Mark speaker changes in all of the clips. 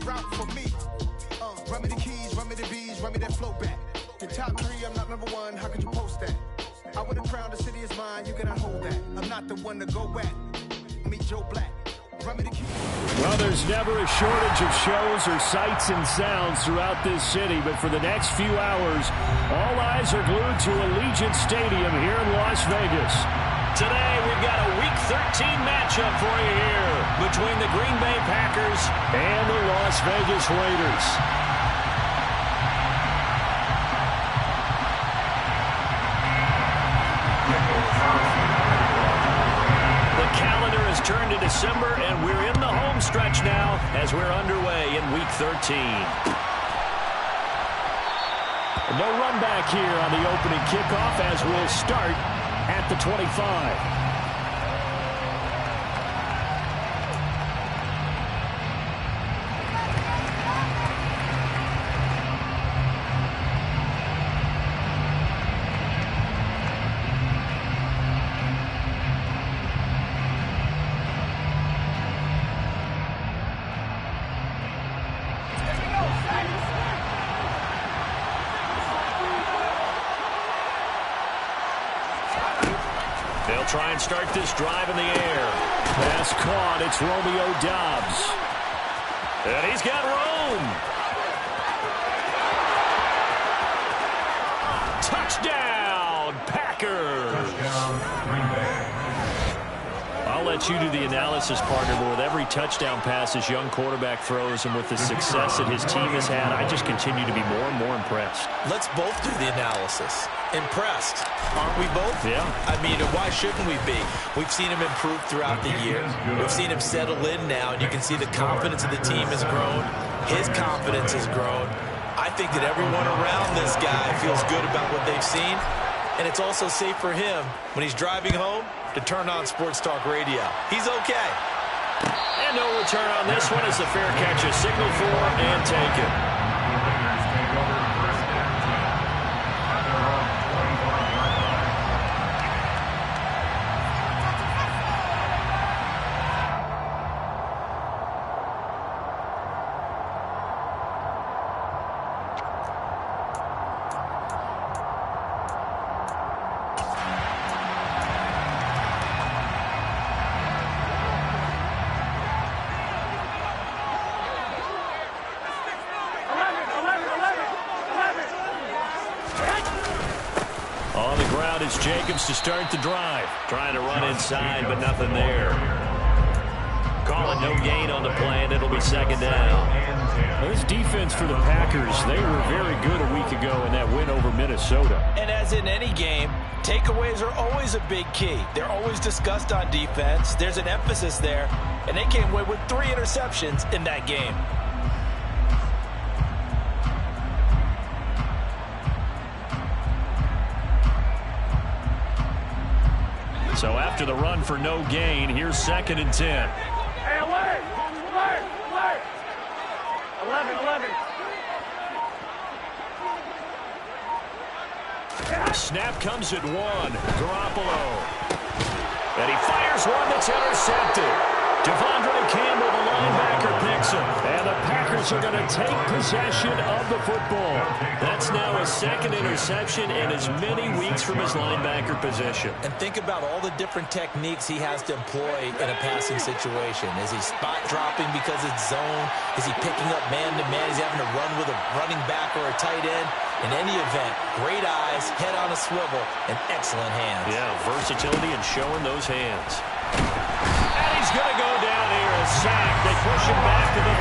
Speaker 1: route for me. Run me the keys, run me the bees, run me that flow back. The top 3, I'm not number 1, how could you post that? I would have crowned the city is mine, you cannot hold that. I'm not the one to go back. Meet Joe Black. Run me the keys.
Speaker 2: Well, there's never a shortage of shows or sights and sounds throughout this city, but for the next few hours, all eyes are glued to Allegiant Stadium here in Las Vegas. Today, we've got a Week 13 matchup for you here between the Green Bay Packers and the Las Vegas Raiders. The calendar has turned to December, and we're in the home stretch now as we're underway in Week 13. No run back here on the opening kickoff as we'll start at the 25. They'll try and start this drive in the air. Pass caught. It's Romeo Doubs. And he's got room. Touchdown, Packers.
Speaker 3: Touchdown, Green Bay.
Speaker 2: I'll let you do the analysis, partner, but with every touchdown pass his young quarterback throws and with the success that his team has had, I just continue to be more and more impressed.
Speaker 4: Let's both do the analysis. Impressed. Aren't we both?
Speaker 2: Yeah.
Speaker 4: I mean, why shouldn't we be? We've seen him improve throughout the year. We've seen him settle in now, and you can see the confidence of the team has grown. His confidence has grown. I think that everyone around this guy feels good about what they've seen, and it's also safe for him when he's driving home to turn on Sports Talk Radio. He's okay.
Speaker 2: And no return on this one as the fair catch is signaled for and taken. On the ground, it's Jacobs to start the drive. Trying to run inside, but nothing there. Calling no gain on the play, and it'll be second down. Well, this defense for the Packers, they were very good a week ago in that win over Minnesota.
Speaker 4: And as in any game, takeaways are always a big key. They're always discussed on defense. There's an emphasis there, and they came away with 3 interceptions in that game.
Speaker 2: So after the run for no gain, here's 2nd and 10.
Speaker 5: Hey, alert! 11.
Speaker 2: Snap comes at 1. Garoppolo. And he fires one that's intercepted. Devondre Campbell, the linebacker, picks him. And the Packers are going to take possession of the football. That's now a 2nd interception in as many weeks from his linebacker position.
Speaker 4: And think about all the different techniques he has to employ in a passing situation. Is he spot dropping because it's zone? Is he picking up man-to-man? Is he having to run with a running back or a tight end? In any event, great eyes, head on a swivel, and excellent hands.
Speaker 2: Yeah, versatility and showing those hands. And he's going to go down here, a sack. They push him back to the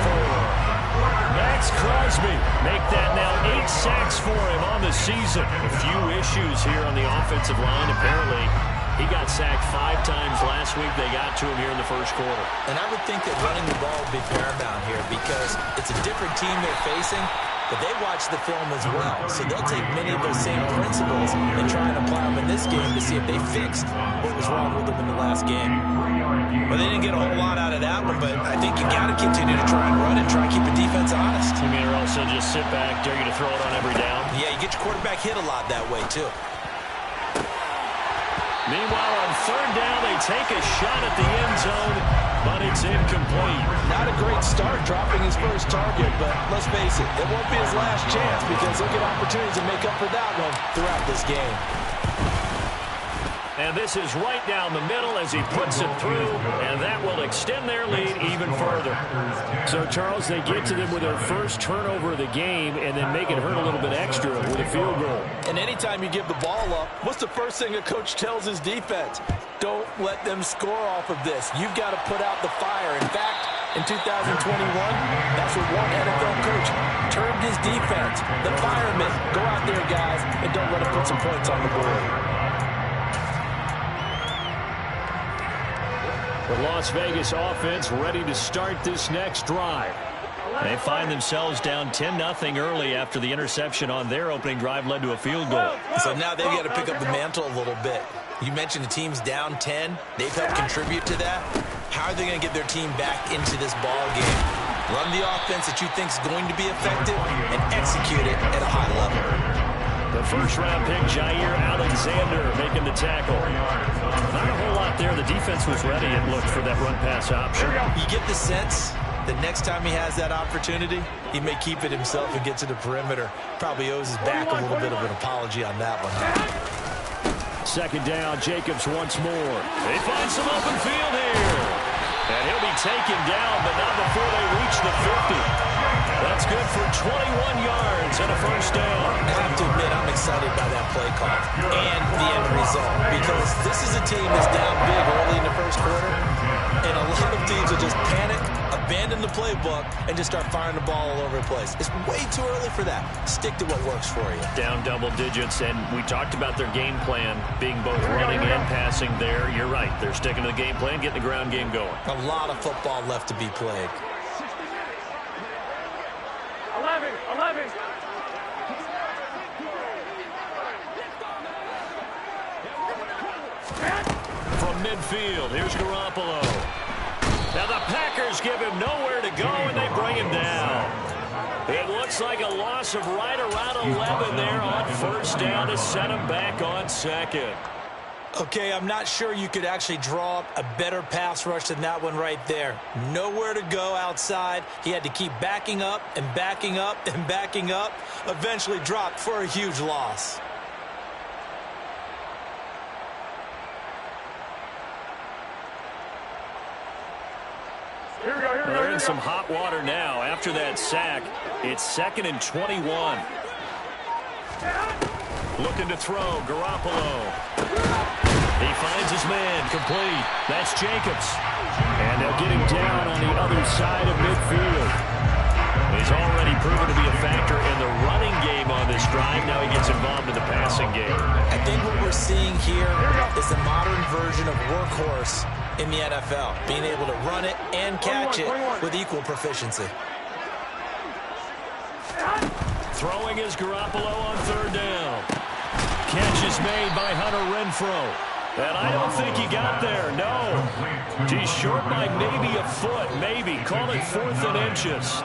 Speaker 2: 34. Max Crosby make that now 8 sacks for him on the season. A few issues here on the offensive line. Apparently, he got sacked 5 times last week. They got to him here in the first quarter.
Speaker 4: And I would think that running the ball would be paramount here because it's a different team they're facing, but they watch the film as well. So they'll take many of those same principles and try and apply them in this game to see if they fixed what was wrong with them in the last game. Well, they didn't get a whole lot out of that one, but I think you got to continue to try and run and try and keep the defense honest.
Speaker 2: You mean, or else they'll just sit back, dare you to throw it on every down?
Speaker 4: Yeah, you get your quarterback hit a lot that way, too.
Speaker 2: Meanwhile, on 3rd down, they take a shot at the end zone. but it's incomplete.
Speaker 4: Not a great start dropping his first target, but let's face it, it won't be his last chance because he'll get opportunities to make up for that one throughout this game.
Speaker 2: And this is right down the middle as he puts it through, and that will extend their lead even further. So, Charles, they get to them with their first turnover of the game and then make it hurt a little bit extra with a field goal.
Speaker 4: And anytime you give the ball up, what's the first thing a coach tells his defense? Don't let them score off of this. You've got to put out the fire. In fact, in 2021, that's what one NFL coach termed his defense. The firemen. Go out there, guys, and don't let them put some points on the board.
Speaker 2: The Las Vegas offense ready to start this next drive. They find themselves down 10-0 early after the interception on their opening drive led to a field goal.
Speaker 4: So now they've got to pick up the mantle a little bit. You mentioned the team's down 10. They've helped contribute to that. How are they going to get their team back into this ball game? Run the offense that you think is going to be effective and execute it at a high level.
Speaker 2: The first-round pick, Jair Alexander, making the tackle. Not a whole lot there. The defense was ready, it looked, for that run-pass option.
Speaker 4: You get the sense that next time he has that opportunity, he may keep it himself and get to the perimeter. Probably owes his back a little bit of an apology on that one.
Speaker 2: Second down, Jacobs once more. They find some open field here. And he'll be taken down, but not before they reach the 50. That's good for 21 yards and a first down.
Speaker 4: I have to admit, I'm excited by that play call and the end result because this is a team that's down big early in the first quarter, and a lot of teams will just panic, abandon the playbook, and just start firing the ball all over the place. It's way too early for that. Stick to what works for you.
Speaker 2: Down double digits, and we talked about their game plan being both running and passing there. You're right. They're sticking to the game plan, getting the ground game going.
Speaker 4: A lot of football left to be played.
Speaker 5: 11.
Speaker 2: From midfield, here's Garoppolo. Now the Packers give him nowhere to go, and they bring him down. It looks like a loss of right around 11 there on first down to set him back on second.
Speaker 4: Okay, I'm not sure you could actually draw up a better pass rush than that one right there. Nowhere to go outside. He had to keep backing up and backing up and backing up. Eventually dropped for a huge loss.
Speaker 2: They're in some hot water now. After that sack, it's 2nd and 21. Looking to throw, Garoppolo. He finds his man, complete. That's Jacobs. And they'll get him down on the other side of midfield. He's already proven to be a factor in the running game on this drive. Now he gets involved in the passing game.
Speaker 4: I think what we're seeing here is the modern version of workhorse in the NFL. Being able to run it and catch it with equal proficiency.
Speaker 2: Throwing is Garoppolo on third down. Catch is made by Hunter Renfrow. And I don't think he got there, no. He's short by maybe a foot, maybe. Call it 4th and inches.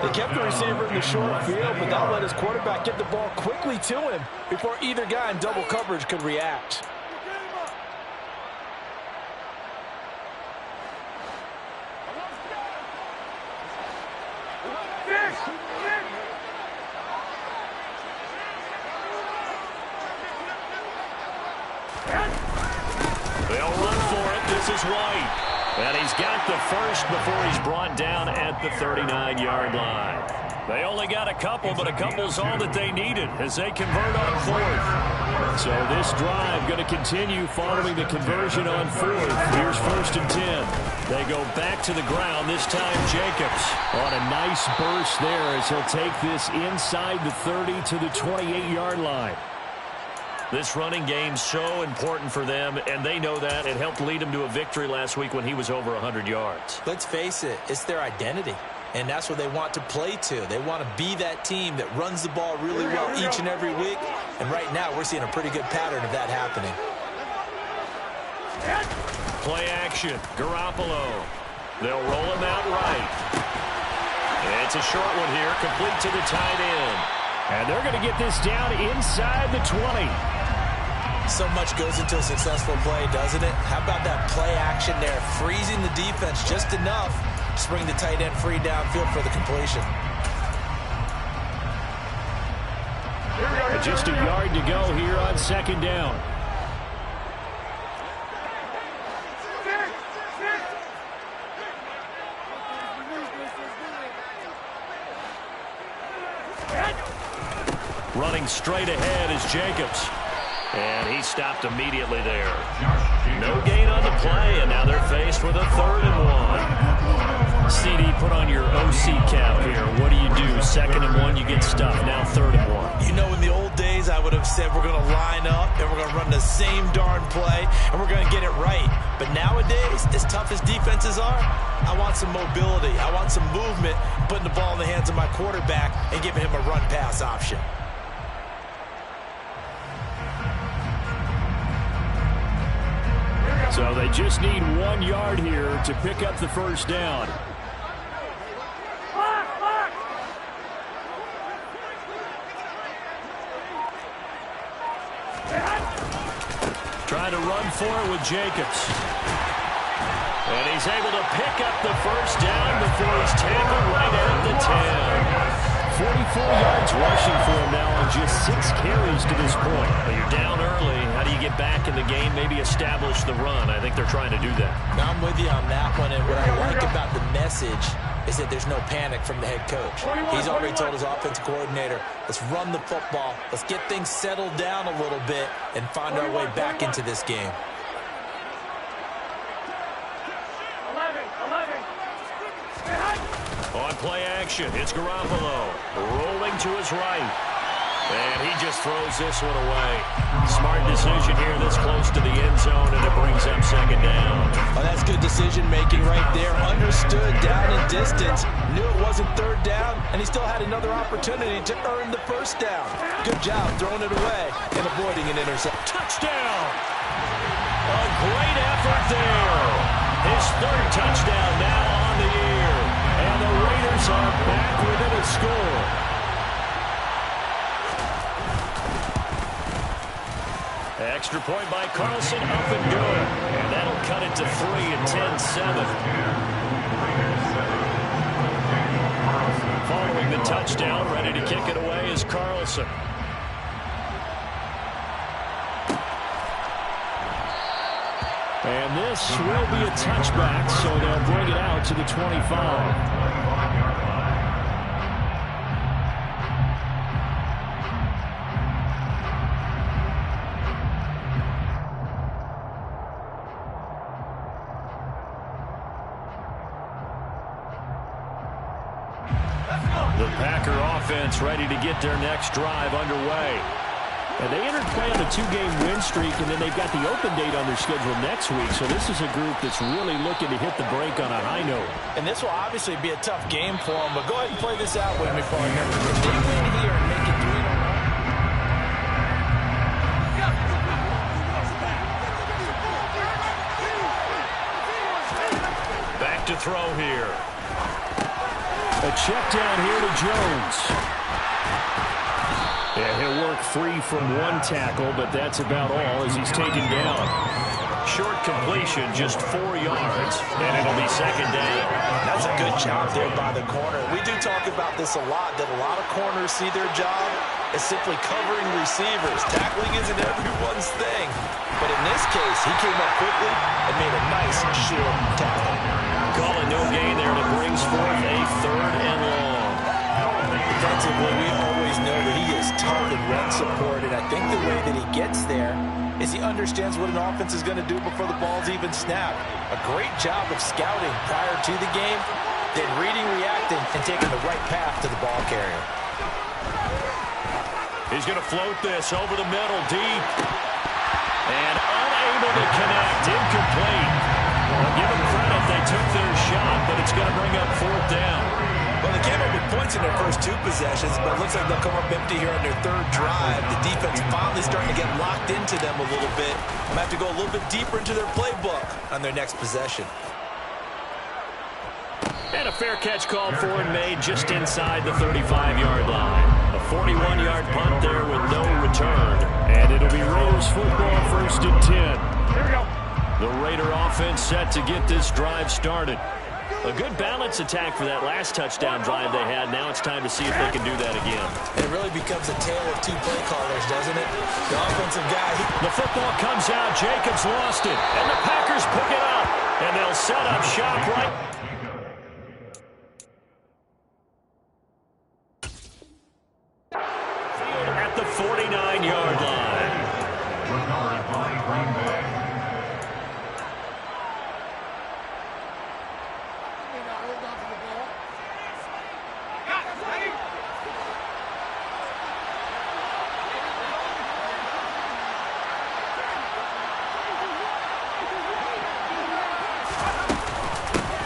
Speaker 3: They kept the receiver in the short field, but that let his quarterback get the ball quickly to him before either guy in double coverage could react.
Speaker 2: They'll run for it. This is White. And he's got the first before he's brought down at the 39-yard line. They only got a couple, but a couple's all that they needed as they convert on 4th. So this drive going to continue following the conversion on 4th. Here's 1st and 10. They go back to the ground, this time Jacobs on a nice burst there as he'll take this inside the 30 to the 28-yard line. This running game's so important for them, and they know that. It helped lead them to a victory last week when he was over 100 yards.
Speaker 4: Let's face it, it's their identity, and that's what they want to play to. They want to be that team that runs the ball really well each and every week, and right now we're seeing a pretty good pattern of that happening.
Speaker 2: Play action, Garoppolo. They'll roll him out right. And it's a short one here, complete to the tight end. And they're going to get this down inside the 20.
Speaker 4: So much goes into a successful play, doesn't it? How about that play action there, freezing the defense just enough to bring the tight end free downfield for the completion.
Speaker 2: Just a yard to go here on second down. Running straight ahead is Jacobs. And he stopped immediately there. No gain on the play, and now they're faced with a 3rd and 1. CD, put on your OC cap here. What do you do? 2nd and 1, you get stuffed. Now 3rd and 1.
Speaker 4: You know, in the old days, I would have said we're going to line up, and we're going to run the same darn play, and we're going to get it right. But nowadays, as tough as defenses are, I want some mobility. I want some movement, putting the ball in the hands of my quarterback and giving him a run-pass option.
Speaker 2: So they just need 1 yard here to pick up the first down. Trying to run for it with Jacobs. And he's able to pick up the first down before he's tackled right at the 10. 44 yards rushing for him now on just 6 carries to this point. But you're down early. How do you get back in the game, maybe establish the run? I think they're trying to do that.
Speaker 4: Now I'm with you on that one, and what I like about the message is that there's no panic from the head coach. He's already told his offensive coordinator, let's run the football, let's get things settled down a little bit and find our way back into this game.
Speaker 5: 11.
Speaker 2: On play action, it's Garoppolo rolling to his right. And he just throws this one away. Smart decision here this close to the end zone, and it brings up second down.
Speaker 4: Oh, that's good decision-making right there. Understood down and distance. Knew it wasn't 3rd down, and he still had another opportunity to earn the first down. Good job throwing it away and avoiding an interception.
Speaker 2: Touchdown! A great effort there. His 3rd touchdown now on the year. And the Raiders are back within a score. Extra point by Carlson, up and good. And that'll cut it to 3 and 10-7. Following the touchdown, ready to kick it away is Carlson. And this will be a touchback, so they'll bring it out to the 25. The Packer offense ready to get their next drive underway. And they entered play on a 2-game win streak, and then they've got the open date on their schedule next week. So this is a group that's really looking to hit the break on a high note.
Speaker 4: And this will obviously be a tough game for them, but go ahead and play this out with me, partner. If they win here and make it 3-0.
Speaker 2: Back to throw here. A check down here to Jones. Yeah, he'll work free from 1 tackle, but that's about all as he's taken down. Short completion, just 4 yards, and it'll be second down.
Speaker 4: That's a good job there by the corner. We do talk about this a lot, that a lot of corners see their job as simply covering receivers. Tackling isn't everyone's thing. But in this case, he came up quickly and made a nice short tackle.
Speaker 2: Call a no gain there, and it brings forth a 3rd and long.
Speaker 4: Defensively, we always know that he is tough in run support, and I think the way that he gets there is he understands what an offense is going to do before the ball's even snapped. A great job of scouting prior to the game, then reading, reacting, and taking the right path to the ball carrier.
Speaker 2: He's going to float this over the middle, deep. And unable to connect, incomplete. I'll give them credit, they took their shot, but it's going to bring up 4th down.
Speaker 4: Well, they came up with points in their first 2 possessions, but it looks like they'll come up empty here on their 3rd drive. The defense finally starting to get locked into them a little bit. Might have to go a little bit deeper into their playbook on their next possession.
Speaker 2: And a And a fair catch called for and made just inside the 35-yard line. A 41-yard punt there with no return. And it'll be Raiders football, 1st and 10.
Speaker 5: Here we go.
Speaker 2: The Raider offense set to get this drive started. A good balance attack for that last touchdown drive they had. Now it's time to see if they can do that again.
Speaker 4: It really becomes a tale of two play callers, doesn't it? The offensive guy.
Speaker 2: The football comes out. Jacobs lost it. And the Packers pick it up. And they'll set up shop right. At the 49-yard line.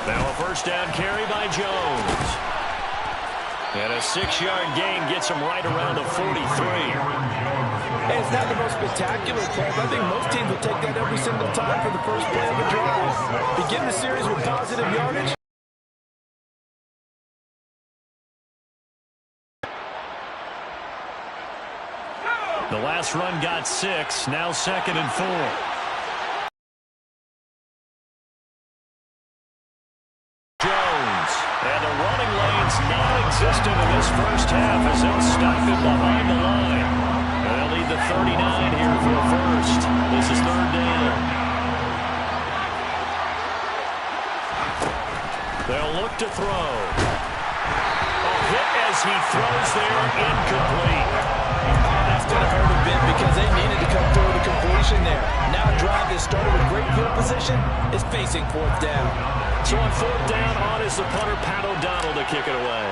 Speaker 2: Now a first down carry by Jones. And a 6-yard gain gets him right around the 43.
Speaker 3: Hey, it's not the most spectacular play, but I think most teams will take that every single time for the first play of a drive. Begin the series with positive yardage.
Speaker 2: The last run got 6, now 2nd and 4. And the running lane's non-existent in this first half as they'll stop it behind the line. And they'll lead the 39 here for a first. This is 3rd down. They'll look to throw. A hit as he throws there, incomplete.
Speaker 3: That's going to hurt a bit because they needed to come through the completion there. Now a drive that started with great field position is facing 4th down.
Speaker 2: So on 4th down, on is the punter, Pat O'Donnell, to kick it away.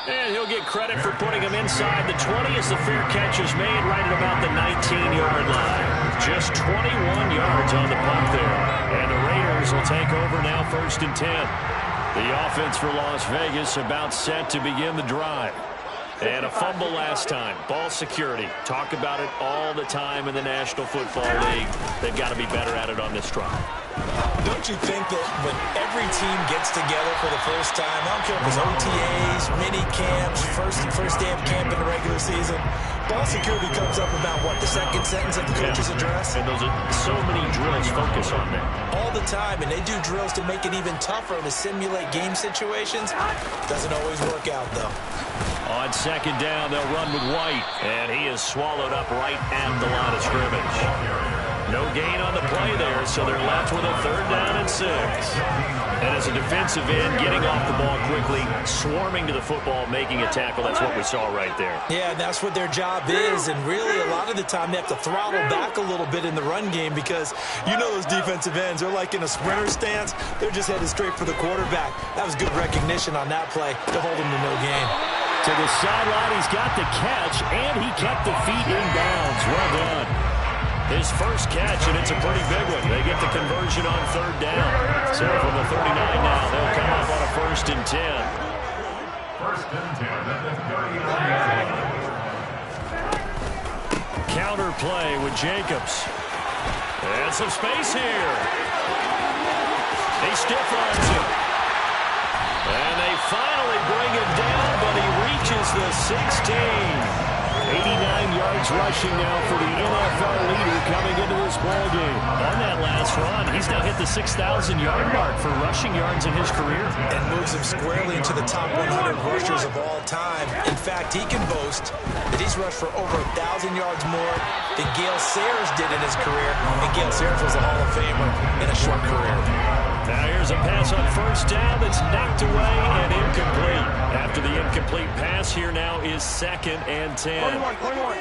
Speaker 2: And he'll get credit for putting him inside the 20 as the fair catch is made right at about the 19-yard line. Just 21 yards on the punt there. And the Raiders will take over now, 1st and 10. The offense for Las Vegas about set to begin the drive. And a fumble last time. Ball security. Talk about it all the time in the National Football League. They've got to be better at it on this drive.
Speaker 4: Don't you think that when every team gets together for the first time, I don't care if it's OTAs, mini camps, first day of camp in the regular season, ball security comes up about, what, the second sentence of the coach's address?
Speaker 2: And those are so many drills focus on that.
Speaker 4: All the time, and they do drills to make it even tougher to simulate game situations. Doesn't always work out, though.
Speaker 2: On 2nd down, they'll run with White, and he is swallowed up right at the line of scrimmage. No gain on the play there, so they're left with a 3rd down and 6. And as a defensive end, getting off the ball quickly, swarming to the football, making a tackle, that's what we saw right there.
Speaker 4: Yeah, that's what their job is, and really a lot of the time they have to throttle back a little bit in the run game because you know those defensive ends, they're like in a sprinter stance. They're just headed straight for the quarterback. That was good recognition on that play to hold him to no gain.
Speaker 2: To the sideline, he's got the catch, and he kept the feet in bounds. Well done. His first catch, and it's a pretty big one. They get the conversion on 3rd down. So from the 39 now, they'll come up on a 1st and 10.
Speaker 5: 1st and 10 at the 39.
Speaker 2: Counter play with Jacobs. And some space here. He stiff arms it. And they finally bring him down, but he reaches the 16. 89 yards rushing now for the NFL leader coming into this ballgame. On that last run, he's now hit the 6,000-yard mark for rushing yards in his career.
Speaker 4: And moves him squarely into the top 100 rushers of all time. In fact, he can boast that he's rushed for over 1,000 yards more than Gale Sayers did in his career. And Gale Sayers was a Hall of Famer in a short career.
Speaker 2: Now here's a pass on 1st down that's knocked away and incomplete. After the incomplete pass, here now is 2nd and 10.
Speaker 5: 21.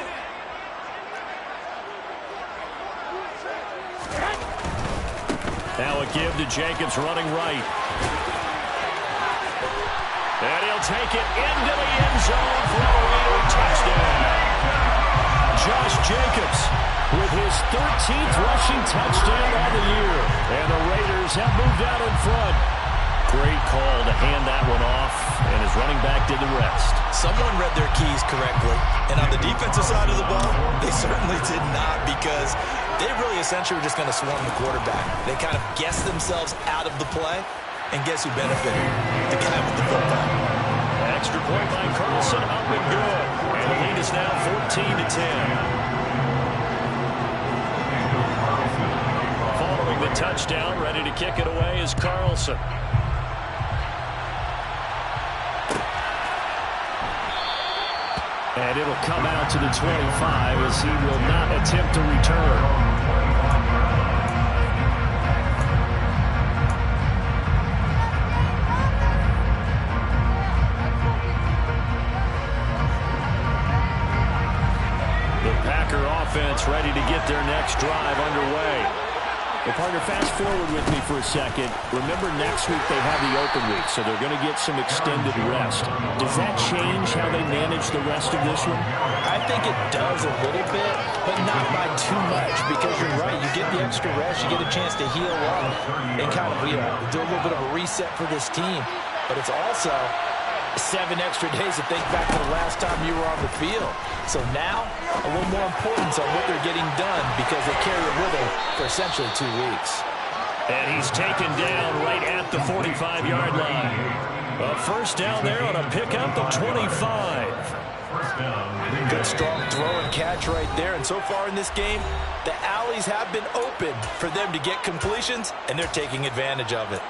Speaker 2: Now a give to Jacobs running right. And he'll take it into the end zone for a Raider touchdown. Josh Jacobs with his 13th rushing touchdown on the year. And the Raiders have moved out in front. Great call to hand that one off, and his running back did the rest.
Speaker 4: Someone read their keys correctly. And on the defensive side of the ball, they certainly did not because They really essentially were just going to swarm the quarterback. They kind of guessed themselves out of the play, and guess who benefited? The guy with the football.
Speaker 2: Extra point by Carlson, up and good. And the lead is now 14-10. Following the touchdown, ready to kick it away is Carlson. And it'll come out to the 25 as he will not attempt to return. Offense ready to get their next drive underway. Well, partner, fast forward with me for a second. Remember, next week they have the open week, so they're going to get some extended rest. Does that change how they manage the rest of this one?
Speaker 4: I think it does a little bit, but not by too much, because you're right. You get the extra rest, you get a chance to heal up and kind of do a little bit of a reset for this team. But it's also 7 extra days to think back to the last time you were on the field. So now, a little more importance on what they're getting done because they carry it with them for essentially 2 weeks.
Speaker 2: And he's taken down right at the 45-yard line. A first down there on a pickup of 25.
Speaker 4: Good strong throw and catch right there. And so far in this game, the alleys have been open for them to get completions, and they're taking advantage of it.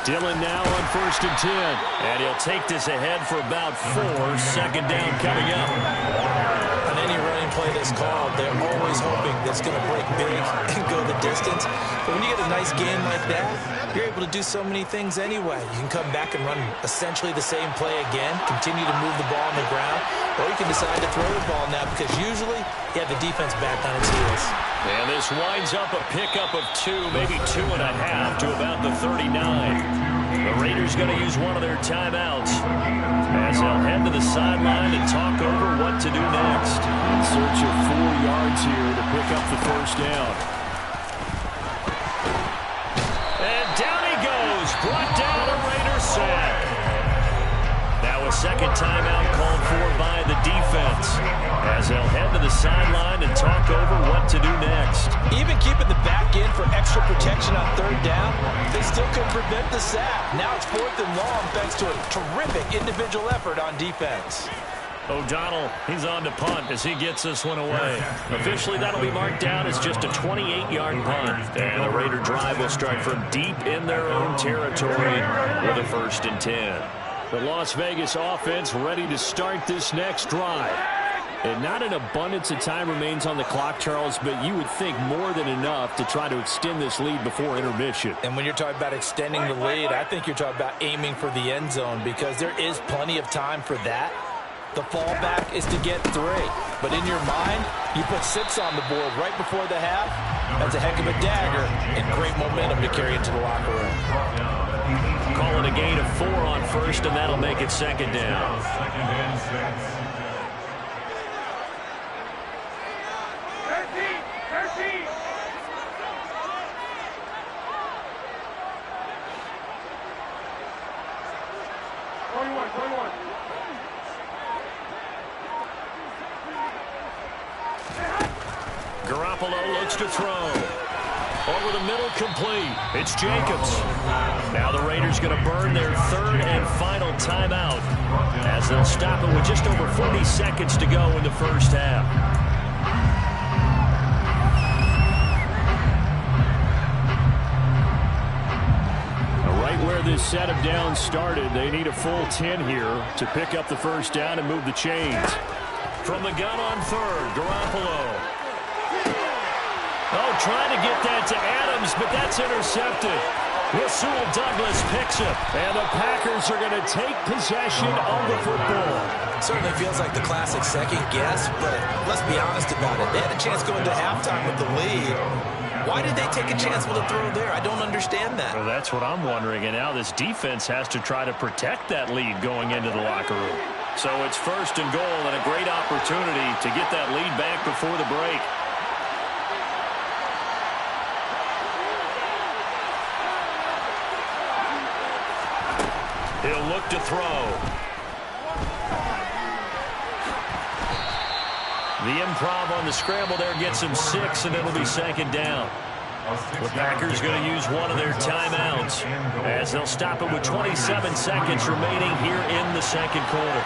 Speaker 2: Dillon now on 1st and 10. And he'll take this ahead for about 4. Second down coming up.
Speaker 4: On any running play that's called, they're always hoping that's going to break big and go the distance. But when you get a nice game like that, you're able to do so many things anyway. You can come back and run essentially the same play again, continue to move the ball on the ground, or you can decide to throw the ball now because usually you have the defense back on its heels.
Speaker 2: And this winds up a pickup of 2, maybe 2.5 to about the 39. The Raiders going to use one of their timeouts as they'll head to the sideline and talk over what to do next. In search of 4 yards here to pick up the first down. And down he goes, brought down a Raiders sack. Now a second timeout called for by the defense as they'll head to the sideline and talk over what to do next.
Speaker 4: Even keeping the back end for extra protection on 3rd down, they still couldn't prevent the sack. Now it's 4th and long thanks to a terrific individual effort on defense.
Speaker 2: O'Donnell, he's on to punt as he gets this one away. Officially, that'll be marked down as just a 28-yard punt. And the Raider drive will start from deep in their own territory with a 1st and 10. The Las Vegas offense ready to start this next drive. And not an abundance of time remains on the clock, Charles, but you would think more than enough to try to extend this lead before intermission.
Speaker 4: And when you're talking about extending the lead, I think you're talking about aiming for the end zone because there is plenty of time for that. The fallback is to get 3. But in your mind, you put 6 on the board right before the half. That's a heck of a dagger and great momentum to carry into the locker room.
Speaker 2: Calling a gain of 4 on 1st, and that'll make it 2nd down.
Speaker 5: 21.
Speaker 2: Garoppolo looks to throw. Over the middle, complete. It's Jacobs. Now the Raiders going to burn their 3rd and final timeout as they'll stop it with just over 40 seconds to go in the first half. Right where this set of downs started, they need a full 10 here to pick up the first down and move the chains. From the gun on 3rd, Garoppolo. Oh, trying to get that to Adams, but that's intercepted. Rasul Douglas picks it, and the Packers are going to take possession of the football.
Speaker 4: Certainly feels like the classic second guess, but let's be honest about it. They had a chance going to halftime with the lead. Why did they take a chance with a throw there? I don't understand that.
Speaker 2: Well, that's what I'm wondering, and now this defense has to try to protect that lead going into the locker room. So it's 1st and goal and a great opportunity to get that lead back before the break. He'll look to throw. The improv on the scramble there gets him 6, and it'll be second down. The Packers going to use one of their timeouts as they'll stop it with 27 seconds remaining here in the second quarter.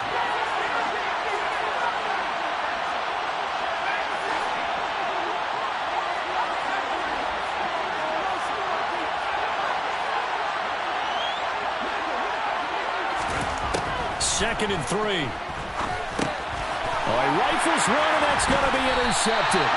Speaker 2: Second and 3. Oh, he rifles one, and that's going to be intercepted.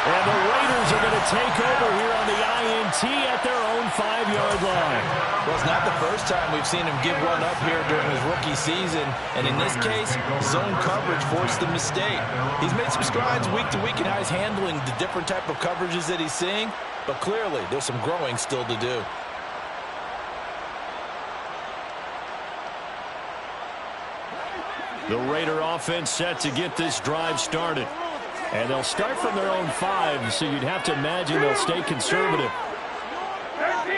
Speaker 2: And the Raiders are going to take over here on the INT at their own 5-yard line.
Speaker 3: Well, it's not the first time we've seen him give one up here during his rookie season. And in this case, zone coverage forced the mistake. He's made some strides week to week in how he's handling the different type of coverages that he's seeing. But clearly, there's some growing still to do.
Speaker 2: The Raider offense set to get this drive started. And they'll start from their own 5, so you'd have to imagine they'll stay conservative.
Speaker 5: 13.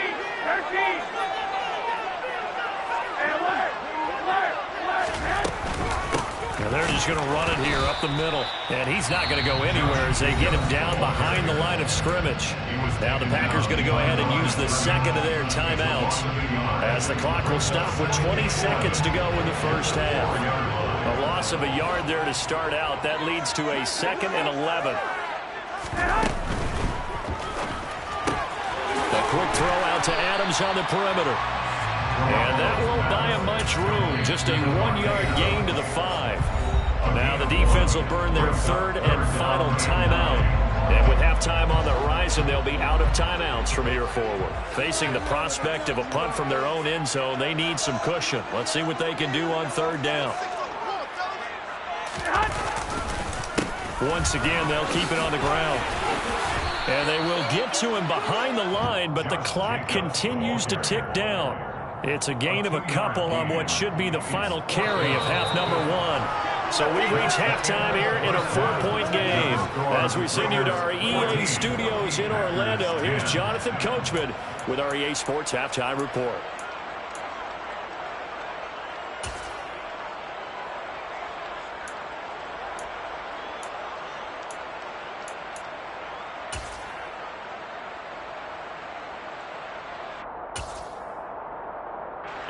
Speaker 2: Now they're just going to run it here up the middle. And he's not going to go anywhere as they get him down behind the line of scrimmage. Now the Packers going to go ahead and use the second of their timeouts as the clock will stop with 20 seconds to go in the first half. A loss of a yard there to start out. That leads to a 2nd and 11. A quick throw out to Adams on the perimeter. And that won't buy him much room. Just a 1-yard gain to the 5. Now the defense will burn their 3rd and final timeout. And with halftime on the horizon, they'll be out of timeouts from here forward. Facing the prospect of a punt from their own end zone, they need some cushion. Let's see what they can do on 3rd down. Once again, they'll keep it on the ground. And they will get to him behind the line, but the clock continues to tick down. It's a gain of a couple on what should be the final carry of half number 1. So we've reached halftime here in a 4-point game. As we send you to our EA studios in Orlando, here's Jonathan Coachman with our EA Sports Halftime Report.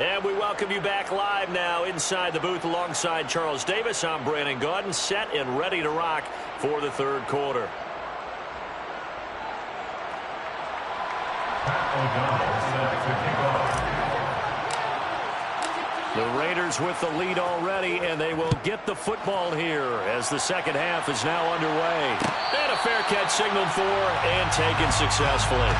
Speaker 2: And we welcome you back live now inside the booth alongside Charles Davis. I'm Brandon Gaudin, set and ready to rock for the 3rd quarter. The Raiders with the lead already, and they will get the football here as the second half is now underway. And a fair catch signaled for and taken successfully.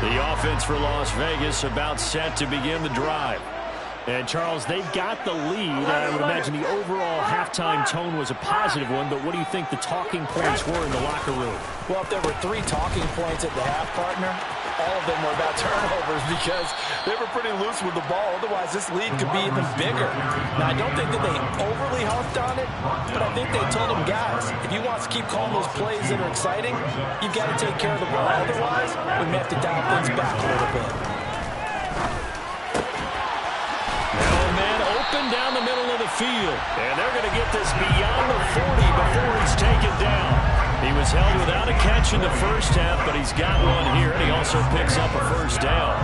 Speaker 2: The offense for Las Vegas about set to begin the drive. And, Charles, they've got the lead. I would imagine the overall halftime tone was a positive one, but what do you think the talking points were in the locker room?
Speaker 3: Well, if there were 3 talking points at the half, partner, all of them were about turnovers because they were pretty loose with the ball. Otherwise, this lead could be even bigger. Now, I don't think that they overly harped on it, but I think they told them, guys, if you want to keep calling those plays that are exciting, you've got to take care of the ball. Otherwise, we may have to dial things back a little bit.
Speaker 2: Down the middle of the field, and they're going to get this beyond the 40 before he's taken down. He was held without a catch in the first half, but he's got one here, and he also picks up a first down.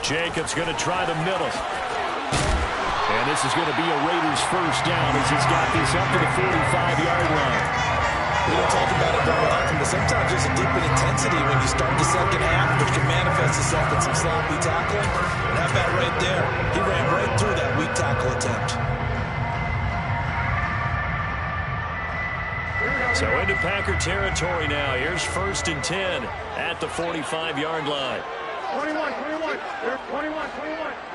Speaker 2: Jacobs going to try the middle. And this is going to be a Raiders first down as he's got this up to the 45-yard line.
Speaker 3: We don't talk about it very often, but sometimes there's a dip in intensity when you start the second half, which can manifest itself in some sloppy tackling. And that bat right there, he ran right through that weak tackle attempt.
Speaker 2: So into Packer territory now. Here's 1st and 10 at the 45-yard line.
Speaker 5: 21.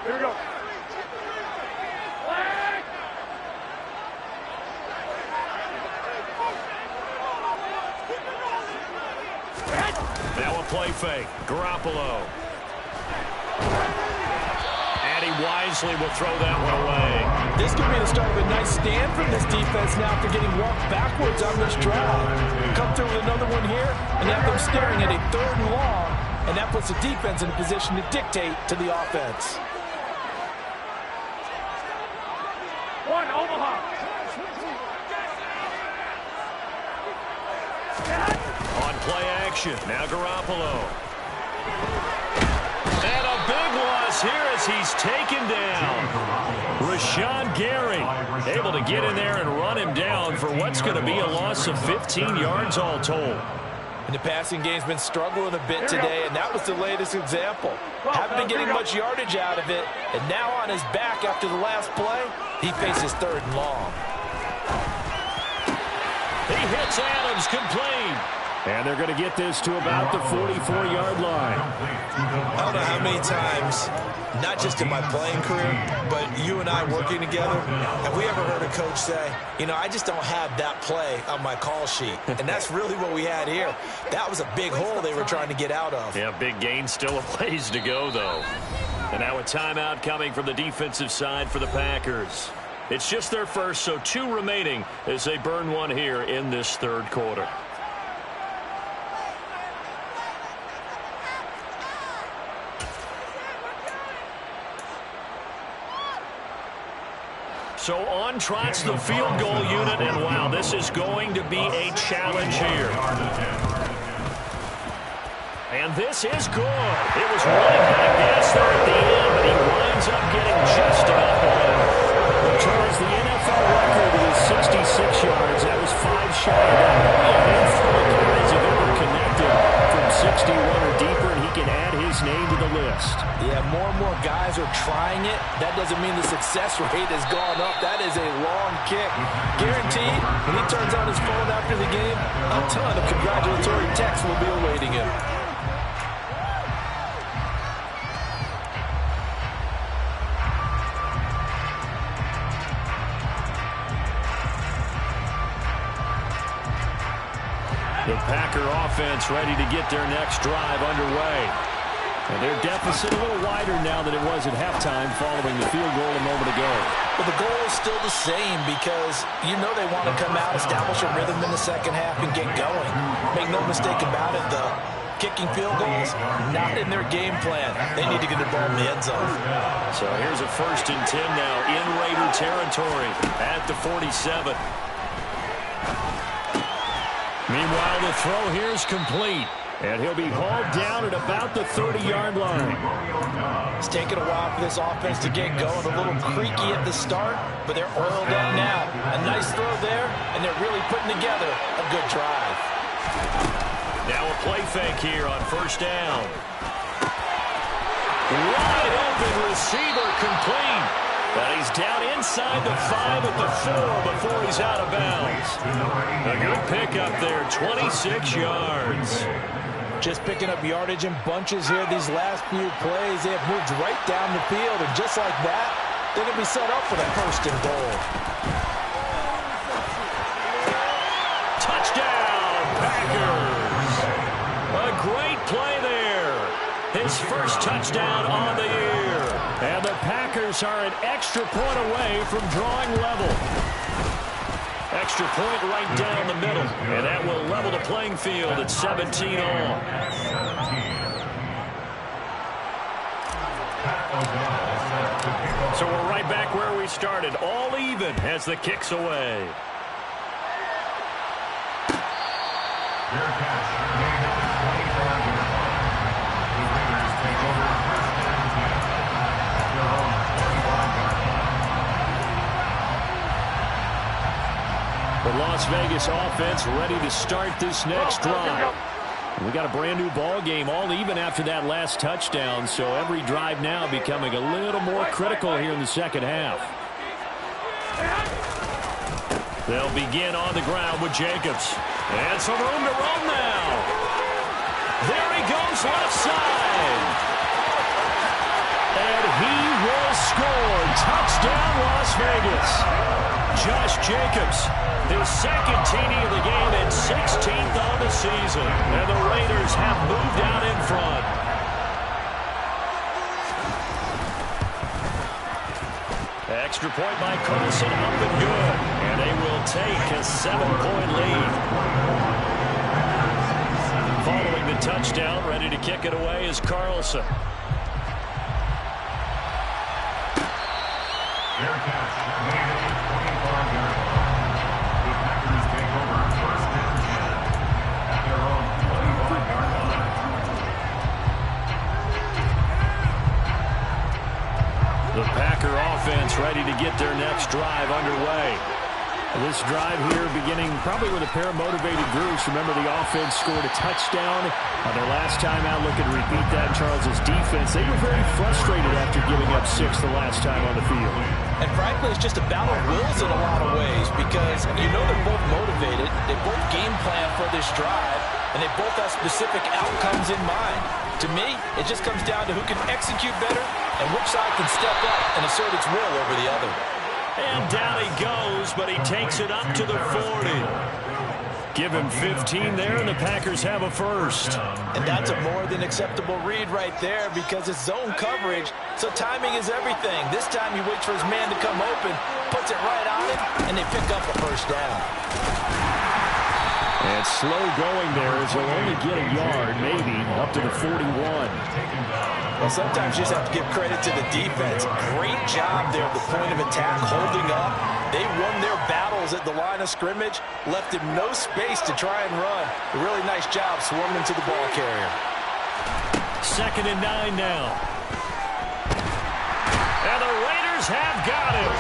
Speaker 5: Here we go. Flag.
Speaker 2: play fake. Garoppolo. And he wisely will throw that one away.
Speaker 3: This could be the start of a nice stand from this defense now after getting walked backwards on this drive. Come through with another one here and have them staring at a 3rd and long, and that puts the defense in a position to dictate to the offense.
Speaker 5: One, Omaha.
Speaker 2: On play action, now Garoppolo. And a big loss here as he's taken down. Rashawn Gary able to get in there and run him down for what's going to be a loss of 15 yards all told.
Speaker 3: And the passing game's been struggling a bit today, and that was the latest example. Haven't been getting much yardage out of it, and now on his back after the last play, he faces 3rd and long.
Speaker 2: He hits Adams, complete. And they're going to get this to about the 44-yard line.
Speaker 4: I don't know how many times, not just in my playing career, but you and I working together, have we ever heard a coach say, you know, I just don't have that play on my call sheet. And that's really what we had here. That was a big hole they were trying to get out of.
Speaker 2: Yeah, big gain, still a ways to go, though. And now a timeout coming from the defensive side for the Packers. It's just their first, so 2 remaining as they burn one here in this 3rd quarter. So on trots the field goal unit, and wow, this is going to be a challenge here. And this is good. It was running back gas there at the end, but he winds up getting just enough of it. Well, Charles, the NFL record is 66 yards. That was 5 shy of that. A handful of guys have ever connected from 61 or deeper, and he can add his name to the list.
Speaker 3: Yeah, more and more guys are trying it. That doesn't mean the success rate has gone up. That is a long kick. Guaranteed, when he turns on his phone after the game, a ton of congratulatory texts will be awaiting him.
Speaker 2: The Packer offense ready to get their next drive underway. And their deficit a little wider now than it was at halftime following the field goal a moment ago.
Speaker 3: But the goal is still the same because you know they want to come out, establish a rhythm in the second half, and get going. Make no mistake about it, though. Kicking field goals, not in their game plan. They need to get the ball in the end zone.
Speaker 2: So here's a 1st and 10 now in Raider territory at the 47. Meanwhile, the throw here is complete. And he'll be hauled down at about the 30-yard line.
Speaker 3: It's taken a while for this offense to get going. A little creaky at the start, but they're oiled up now. A nice throw there, and they're really putting together a good drive.
Speaker 2: Now a play fake here on 1st down. Wide open receiver complete. But he's down inside the 5 at the 4 before he's out of bounds. A good pickup there, 26 yards.
Speaker 3: Just picking up yardage in bunches here these last few plays. They have moved right down the field, and just like that, they're going to be set up for the 1st and goal.
Speaker 2: Touchdown, Packers. A great play there. His 1st touchdown on the year. And the Packers are an extra point away from drawing level. Extra point right down the middle. And that will level the playing field at 17 all. So we're right back where we started. All even as the kick's away. The Las Vegas offense ready to start this next drive. We got a brand new ball game, all even after that last touchdown, so every drive now becoming a little more critical here in the second half. They'll begin on the ground with Jacobs. And some room to run now. There he goes left side. And he will score. Touchdown, Las Vegas. Josh Jacobs, his second TD of the game and 16th on the season. And the Raiders have moved out in front. Extra point by Carlson, up and good. And they will take a 7-point lead. Following the touchdown, ready to kick it away is Carlson.
Speaker 5: Fair catch. Made it 25 yards. The Packers take over first and 10 at their own 25-yard line.
Speaker 2: The Packer offense ready to get their next drive underway. This drive here beginning probably with a pair of motivated groups. Remember, the offense scored a touchdown on their last time out. Looking to repeat that. Charles's defense, they were very frustrated after giving up 6 the last time on the field.
Speaker 3: And frankly, it's just a battle of wills in a lot of ways because you know they're both motivated. They both game plan for this drive, and they both have specific outcomes in mind. To me, it just comes down to who can execute better and which side can step up and assert its will over the other.
Speaker 2: And down he goes, but he takes it up to the 40. Give him 15 there, and the Packers have a first.
Speaker 3: And that's a more than acceptable read right there because it's zone coverage, so timing is everything. This time he waits for his man to come open, puts it right on him, and they pick up a first down.
Speaker 2: And slow going there as they'll only get a yard, maybe, up to the 41.
Speaker 3: Well, sometimes you just have to give credit to the defense. Great job there at the point of attack, holding up. They won their battles at the line of scrimmage, left him no space to try and run. A really nice job swarming to the ball carrier.
Speaker 2: 2nd and 9 now. And the Raiders have got him.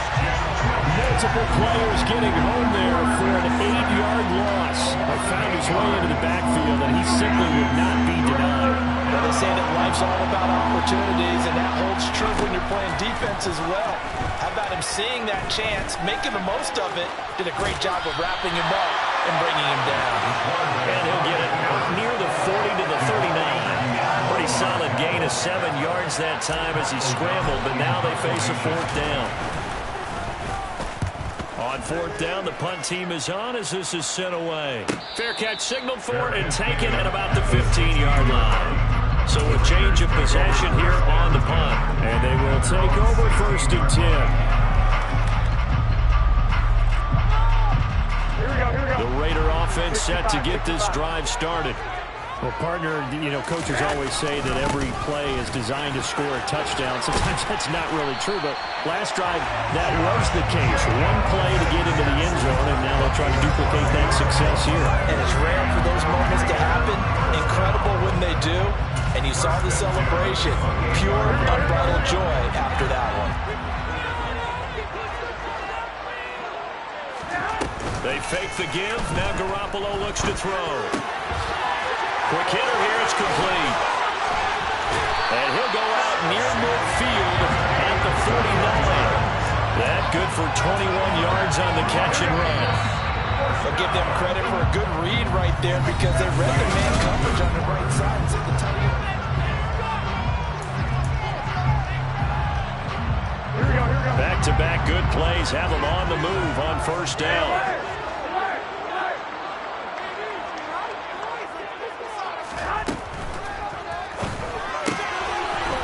Speaker 2: Multiple players getting home there for an 8-yard loss. Found his way into the backfield, and he simply would not be denied.
Speaker 3: Well, they say that life's all about opportunities, and that holds true when you're playing defense as well. How about him seeing that chance, making the most of it, did a great job of wrapping him up and bringing him down.
Speaker 2: And he'll get it out near the 40 to the 39. Pretty solid gain of 7 yards that time as he scrambled, but now they face a 4th down. On 4th down, the punt team is on as this is sent away. Fair catch signaled for and taken at about the 15-yard line. So a change of possession here on the punt. And they will take over 1st and 10. The Raider offense set to get this drive started. Well, partner, you know, coaches always say that every play is designed to score a touchdown. Sometimes that's not really true, but last drive, that was the case. One play to get into the end zone, and now they'll try to duplicate that success here.
Speaker 3: And it's rare for those moments to happen. Incredible when they do. And you saw the celebration. Pure, unbridled joy after that one.
Speaker 2: They fake the give. Now Garoppolo looks to throw. Quick hitter here, it's complete. And he'll go out near midfield at the 49. That good for 21 yards on the catch and run.
Speaker 3: I'll give them credit for a good read right there because they read the man coverage on the right side and set the tight end.
Speaker 2: Back-to-back good plays have them on the move on 1st down.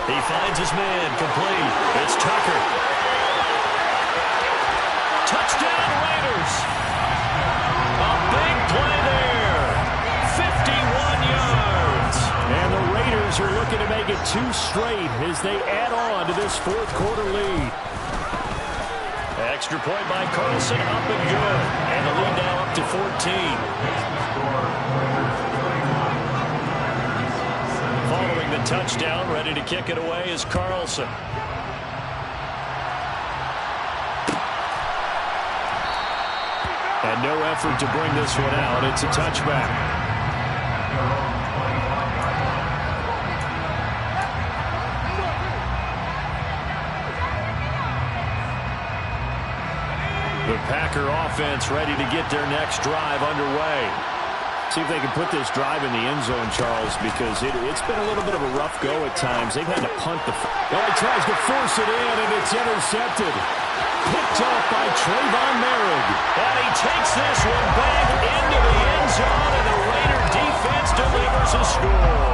Speaker 2: He finds his man, complete. It's Tucker. Touchdown, Raiders. A big play there. 51 yards. And the Raiders are looking to make it 2 straight as they add on to this 4th quarter lead. Extra point by Carlson, up and good. And the lead now up to 14. Following the touchdown, ready to kick it away is Carlson. And no effort to bring this one out. It's a touchback. The Packer offense ready to get their next drive underway. See if they can put this drive in the end zone, Charles, because it's been a little bit of a rough go at times. They've had to punt the... Oh, he tries to force it in, and it's intercepted. Picked off by Trayvon Merritt.
Speaker 6: And he takes this one back into the end zone, and the Raider defense delivers a score.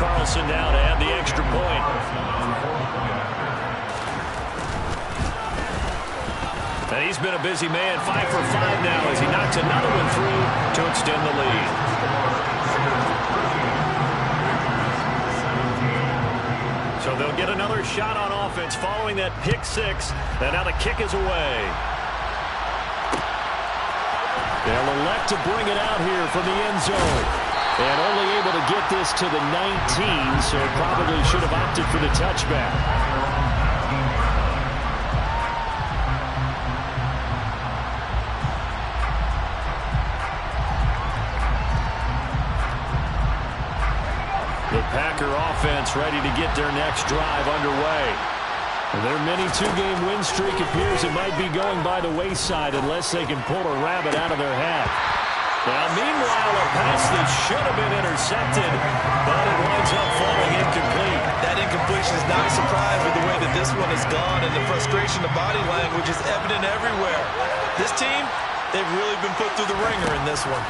Speaker 2: Carlson now to add the extra point. And he's been a busy man, 5 for 5 now as he knocks another one through to extend the lead. So they'll get another shot on offense following that pick six. And now the kick is away. They'll elect to bring it out here from the end zone. And only able to get this to the 19, so probably should have opted for the touchback. The Packer offense ready to get their next drive underway. Their mini two-game win streak appears it might be going by the wayside unless they can pull a rabbit out of their hat. Now, meanwhile, a pass that should have been intercepted, but it winds up falling incomplete.
Speaker 4: That incompletion is not a surprise with the way that this one has gone, and the frustration of body language is evident everywhere. This team, they've really been put through the ringer in this one.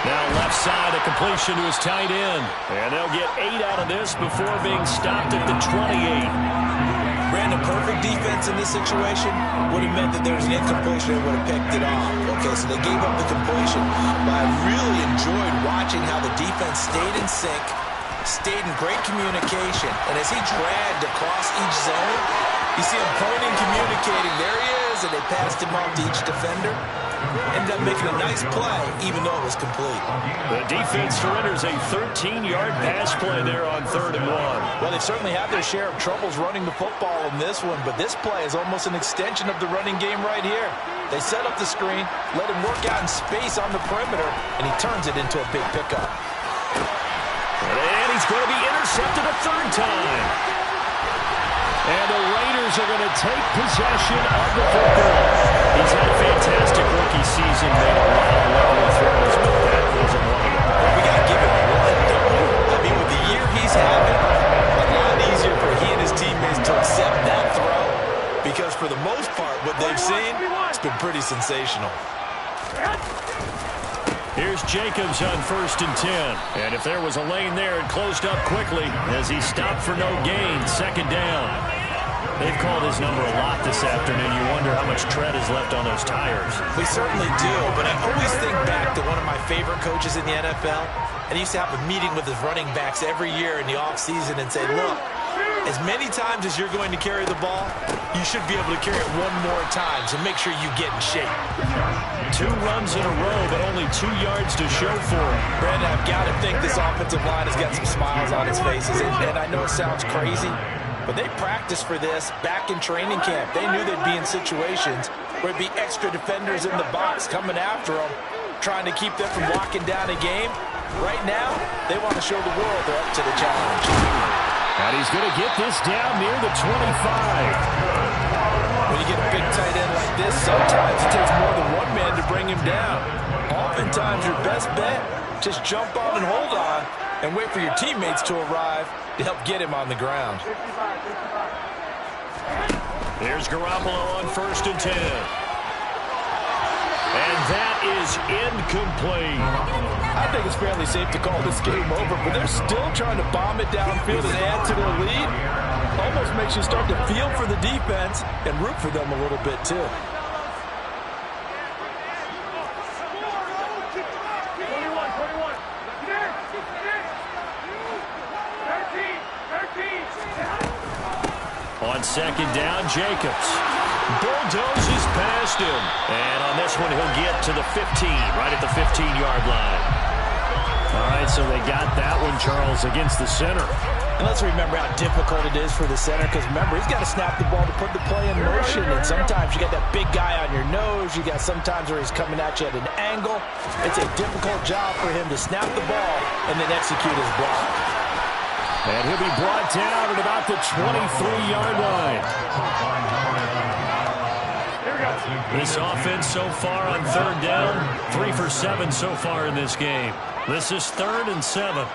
Speaker 2: Now left side, a completion to his tight end. And they'll get 8 out of this before being stopped at the 28.
Speaker 4: Brandon, perfect defense in this situation would have meant that there was an incompletion and would have picked it off. Okay, so they gave up the completion. But I really enjoyed watching how the defense stayed in sync, stayed in great communication. And as he dragged across each zone, you see him pointing, communicating. There he is, and they passed him off to each defender. Ended up making a nice play, even though it was complete.
Speaker 2: The defense surrenders a 13-yard pass play there on 3rd and 1.
Speaker 3: Well, they certainly had their share of troubles running the football in this one, but this play is almost an extension of the running game right here. They set up the screen, let him work out in space on the perimeter, and he turns it into a big pickup.
Speaker 2: And he's going to be intercepted a 3rd time. And the Raiders are going to take possession of the football. He's had a fantastic rookie season, made a lot of lovely throws, but that wasn't one of them.
Speaker 4: We got to give it one, don't we? I mean, with the year he's having, a lot easier for he and his teammates to accept that throw, because for the most part, what they've seen, it's been pretty sensational.
Speaker 2: Here's Jacobs on 1st and 10. And if there was a lane there, it closed up quickly as he stopped for no gain. 2nd down. They've called his number a lot this afternoon. You wonder how much tread is left on those tires.
Speaker 4: We certainly do, but I always think back to one of my favorite coaches in the NFL. And he used to have a meeting with his running backs every year in the offseason and say, look, as many times as you're going to carry the ball, you should be able to carry it one more time, so make sure you get in shape.
Speaker 2: 2 runs in a row, but only 2 yards to show for it.
Speaker 3: Brandon, I've got to think this offensive line has got some smiles on its faces, and I know it sounds crazy, but they practiced for this back in training camp. They knew they'd be in situations where it'd be extra defenders in the box coming after them, trying to keep them from locking down a game. Right now, they want to show the world they're up to the challenge.
Speaker 2: And he's going to get this down near the 25.
Speaker 3: When you get a big tight end like this, sometimes it takes more than one man to bring him down. Oftentimes, your best bet, just jump on and hold on and wait for your teammates to arrive to help get him on the ground.
Speaker 2: Here's Garoppolo on 1st and 10. And that is incomplete.
Speaker 3: I think it's fairly safe to call this game over, but they're still trying to bomb it downfield and add to their lead. Almost makes you start to feel for the defense and root for them a little bit, too.
Speaker 2: On 2nd down, Jacobs bulldozes past him. And on this one, he'll get to the 15, right at the 15-yard line. All right, so they got that one, Charles, against the center.
Speaker 3: And let's remember how difficult it is for the center, because remember, he's got to snap the ball to put the play in motion, and sometimes you got that big guy on your nose. You got sometimes where he's coming at you at an angle. It's a difficult job for him to snap the ball and then execute his block.
Speaker 2: And he'll be brought down at about the 23-yard line. This offense so far on third down, 3 for 7 so far in this game. This is 3rd and 7.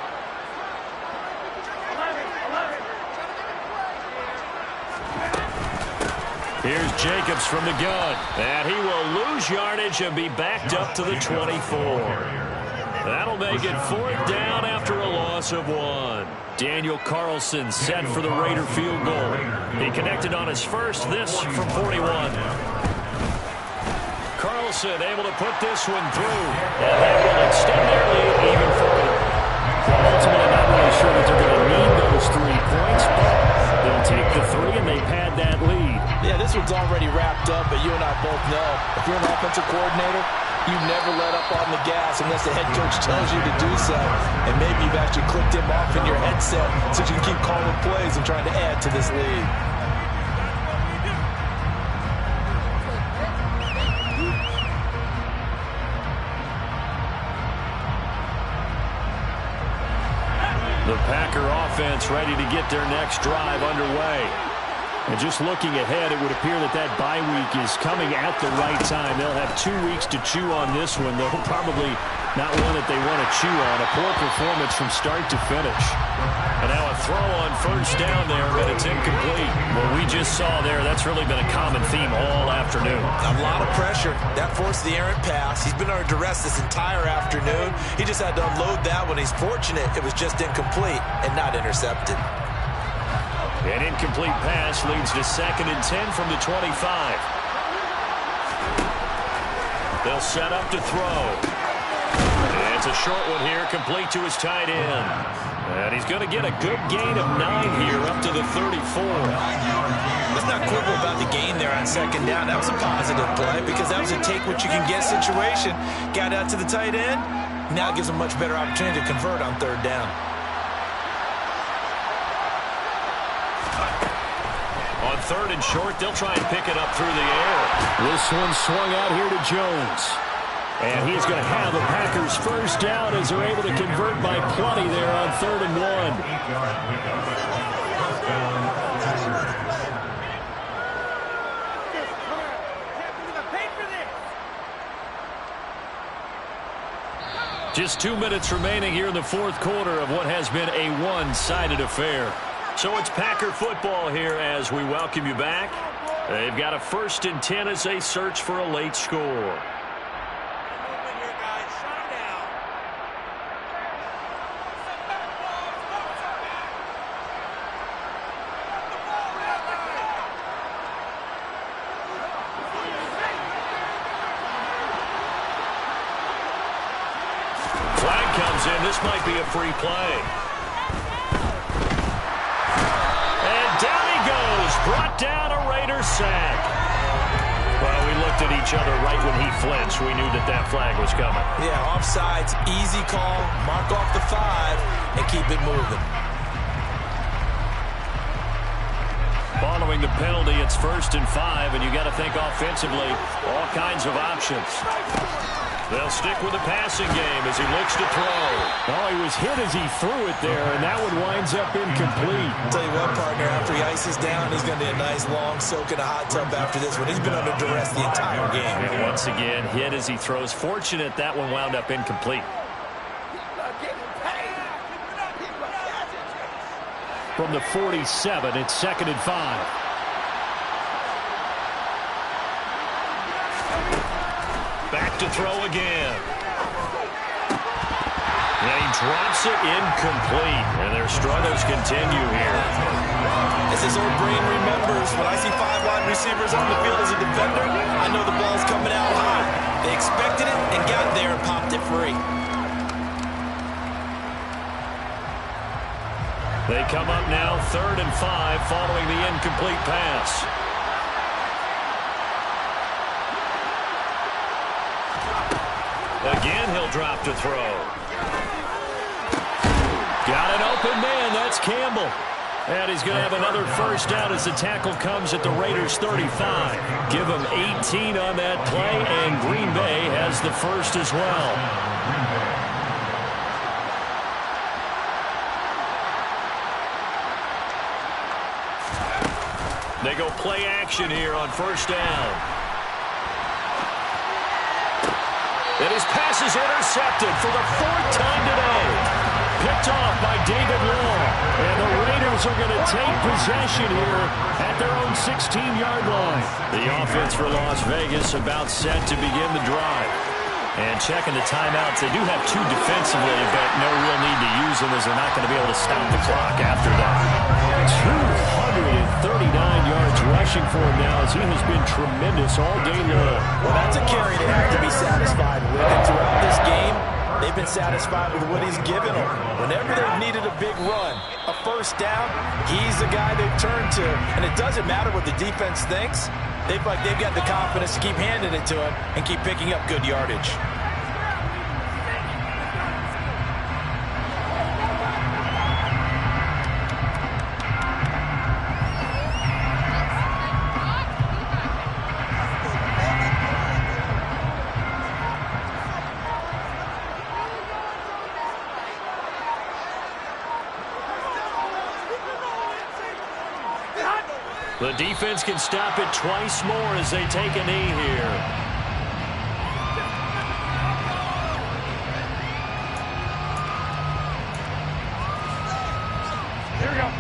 Speaker 2: Here's Jacobs from the gun. And he will lose yardage and be backed up to the 24. That'll make it 4th down after a loss of 1. Daniel Carlson set for the Raider field goal. He connected on his first, this from 41. Carlson able to put this one through. And that will extend their lead even further. Ultimately, not really sure that they're going to need those 3 points, but they'll take the 3 and they pad that lead.
Speaker 3: Yeah, this one's already wrapped up, but you and I both know if you're an offensive coordinator, you never let up on the gas unless the head coach tells you to do so. And maybe you've actually clicked him off in your headset so you can keep calling plays and trying to add to this lead.
Speaker 2: The Packer offense ready to get their next drive underway. And just looking ahead, it would appear that that bye week is coming at the right time. They'll have 2 weeks to chew on this one, though probably not one that they want to chew on. A poor performance from start to finish. And now a throw on first down there, but it's incomplete. What we just saw there, that's really been a common theme all afternoon.
Speaker 4: A lot of pressure. That forced the errant pass. He's been under duress this entire afternoon. He just had to unload that one. He's fortunate it was just incomplete and not intercepted.
Speaker 2: An incomplete pass leads to 2nd and 10 from the 25. They'll set up to throw. And it's a short one here, complete to his tight end. And he's going to get a good gain of 9 here, up to the 34.
Speaker 4: Let's not quibble about the gain there on 2nd down. That was a positive play because that was a take-what-you-can-get situation. Got out to the tight end. Now gives him a much better opportunity to convert on 3rd down.
Speaker 2: On 3rd and short, they'll try and pick it up through the air. This one swung out here to Jones. And he's going to have the Packers first down as they're able to convert by plenty there on 3rd and 1. Just 2 minutes remaining here in the 4th quarter of what has been a one-sided affair. So it's Packer football here as we welcome you back. They've got a 1st and 10 as they search for a late score. Flag comes in. This might be a free play. Brought down a Raider sack. Well, we looked at each other right when he flinched. We knew that that flag was coming.
Speaker 4: Yeah, offsides, easy call. Mark off the 5 and keep it moving.
Speaker 2: Following the penalty, it's 1st and 5, and you got to think offensively, all kinds of options. They'll stick with the passing game as he looks to throw. Oh, he was hit as he threw it there, and that one winds up incomplete.
Speaker 4: I'll tell you what, partner, after he ices down, he's going to be a nice long soak in a hot tub after this one. He's been under duress the entire game.
Speaker 2: And once again, hit as he throws. Fortunate that one wound up incomplete. From the 47, it's 2nd and 5. Back to throw again. And he drops it incomplete. And their struggles continue here.
Speaker 4: As his old brain remembers, when I see 5 wide receivers on the field as a defender, I know the ball's coming out high. They expected it and got there and popped it free.
Speaker 2: They come up now 3rd and 5 following the incomplete pass. Again, he'll drop to throw. Got an open man. That's Campbell. And he's going to have another first down as the tackle comes at the Raiders' 35. Give him 18 on that play, and Green Bay has the first as well. They go play action here on first down. And his pass is intercepted for the 4th time today. Picked off by David Long. And the Raiders are going to take possession here at their own 16-yard line. The offense for Las Vegas about set to begin the drive. And checking the timeouts, they do have 2 defensively, but no real need to use them as they're not going to be able to stop the clock after that. 239 yards rushing for him now as he has been tremendous all day long.
Speaker 3: Well, that's a carry they have to be satisfied with. And throughout this game, they've been satisfied with what he's given them. Whenever they've needed a big run, a first down, he's the guy they've turned to. And it doesn't matter what the defense thinks. They've got the confidence to keep handing it to him and keep picking up good yardage.
Speaker 2: The defense can stop it twice more as they take a knee here.
Speaker 6: Here we go.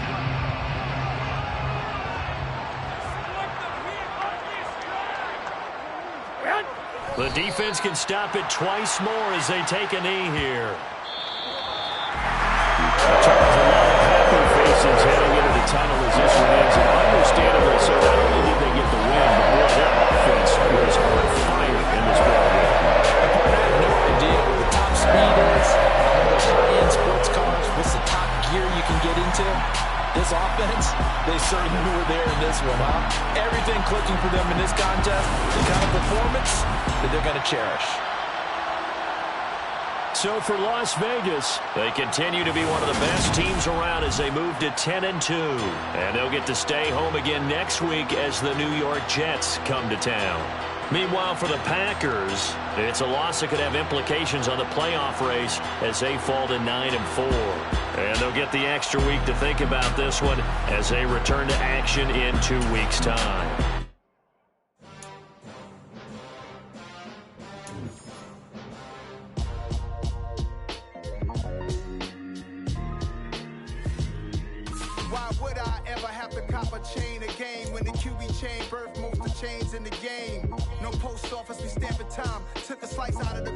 Speaker 2: The defense can stop it twice more as they take a knee here. Charles, a lot of happy faces heading into the tunnel as this one ends. And understandably so, not only did they get the win, but boy, their offense was on fire in this ball game.
Speaker 3: I have no idea what the top speed is, all those high-end sports cars, what's the top gear you can get into. This offense, they certainly were there in this one, huh? Everything clicking for them in this contest, the kind of performance that they're going to cherish.
Speaker 2: So for Las Vegas, they continue to be one of the best teams around as they move to 10-2. And they'll get to stay home again next week as the New York Jets come to town. Meanwhile, for the Packers, it's a loss that could have implications on the playoff race as they fall to 9-4. And they'll get the extra week to think about this one as they return to action in 2 weeks' time.
Speaker 1: Why would I ever have to cop a chain again when the QB chain birthed most of the chains in the game? No post office, we stamping time. Took a slice out of the